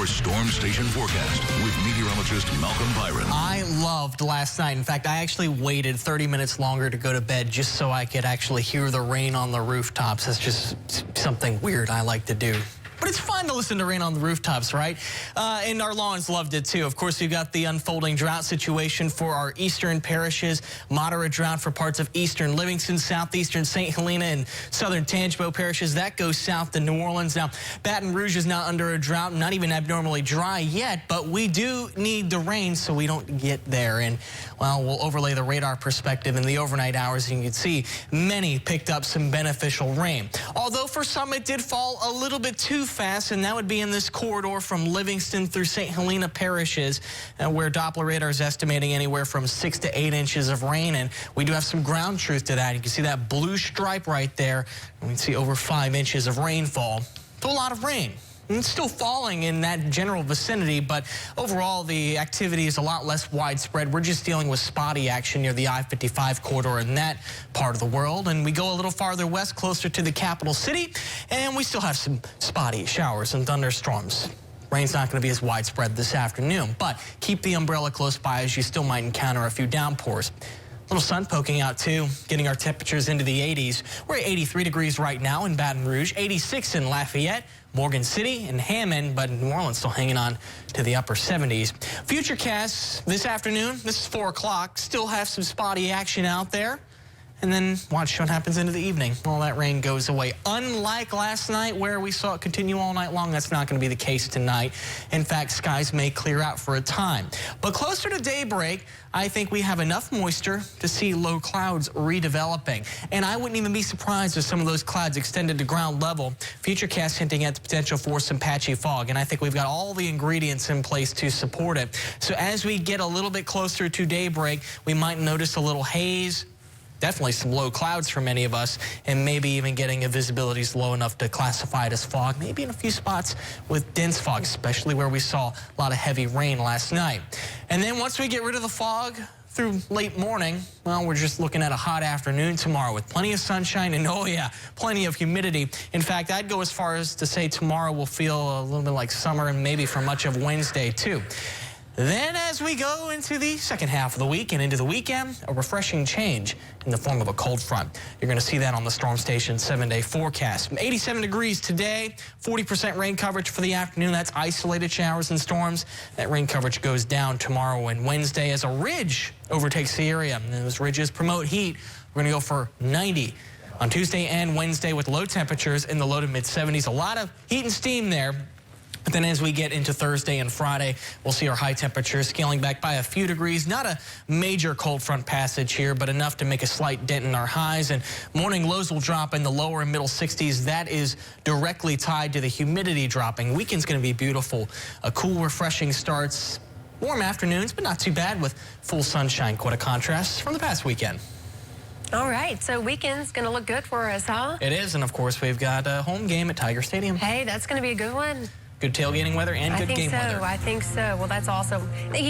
Your Storm Station forecast with meteorologist Malcolm Byron. I loved last night. In fact, I actually waited 30 minutes longer to go to bed just so I could actually hear the rain on the rooftops. That's just something weird I like to do. But it's fun to listen to rain on the rooftops, right? And our lawns loved it, too. Of course, we've got the unfolding drought situation for our eastern parishes. Moderate drought for parts of eastern Livingston, southeastern St. Helena, and southern Tangipahoa parishes. That goes south to New Orleans. Now, Baton Rouge is not under a drought, not even abnormally dry yet, but we do need the rain so we don't get there. And, well, we'll overlay the radar perspective in the overnight hours, and you can see many picked up some beneficial rain. Although for some it did fall a little bit too fast, and that would be in this corridor from Livingston through St. Helena parishes, where Doppler radar is estimating anywhere from 6 to 8 inches of rain, and we do have some ground truth to that. You can see that blue stripe right there, and we can see over 5 inches of rainfall. So a lot of rain. And it's still falling in that general vicinity, but overall the activity is a lot less widespread. We're just dealing with spotty action near the I-55 corridor in that part of the world. And we go a little farther west, closer to the capital city, and we still have some spotty showers and thunderstorms. Rain's not going to be as widespread this afternoon, but keep the umbrella close by as you still might encounter a few downpours. A little sun poking out, too, getting our temperatures into the 80s. We're at 83 degrees right now in Baton Rouge, 86 in Lafayette, Morgan City, and Hammond, but New Orleans still hanging on to the upper 70s. Futurecasts this afternoon, this is 4 o'clock, still have some spotty action out there. And then watch what happens into the evening. All that rain goes away. Unlike last night where we saw it continue all night long, that's not going to be the case tonight. In fact, skies may clear out for a time. But closer to daybreak, I think we have enough moisture to see low clouds redeveloping. And I wouldn't even be surprised if some of those clouds extended to ground level. Futurecast hinting at the potential for some patchy fog. And I think we've got all the ingredients in place to support it. So as we get a little bit closer to daybreak, we might notice a little haze. Definitely some low clouds for many of us, and maybe even getting a visibility is low enough to classify it as fog, maybe in a few spots with dense fog, especially where we saw a lot of heavy rain last night. And then once we get rid of the fog through late morning, well, we're just looking at a hot afternoon tomorrow with plenty of sunshine and, oh yeah, plenty of humidity. In fact, I'd go as far as to say tomorrow will feel a little bit like summer, and maybe for much of Wednesday too. Then as we go into the second half of the week and into the weekend, a refreshing change in the form of a cold front. You're going to see that on the Storm Station 7-day forecast. 87 degrees today, 40% rain coverage for the afternoon. That's isolated showers and storms. That rain coverage goes down tomorrow and Wednesday as a ridge overtakes the area. And those ridges promote heat. We're going to go for 90 on Tuesday and Wednesday with low temperatures in the low to mid 70s. A lot of heat and steam there. But then as we get into Thursday and Friday, we'll see our high temperatures scaling back by a few degrees. Not a major cold front passage here, but enough to make a slight dent in our highs. And morning lows will drop in the lower and middle 60s. That is directly tied to the humidity dropping. Weekend's going to be beautiful. A cool, refreshing starts. Warm afternoons, but not too bad with full sunshine. Quite a contrast from the past weekend. All right, so weekend's going to look good for us, huh? It is, and of course, we've got a home game at Tiger Stadium. Hey, that's going to be a good one. Good tailgating weather and good game weather. I think so. Well, that's awesome. Thank you.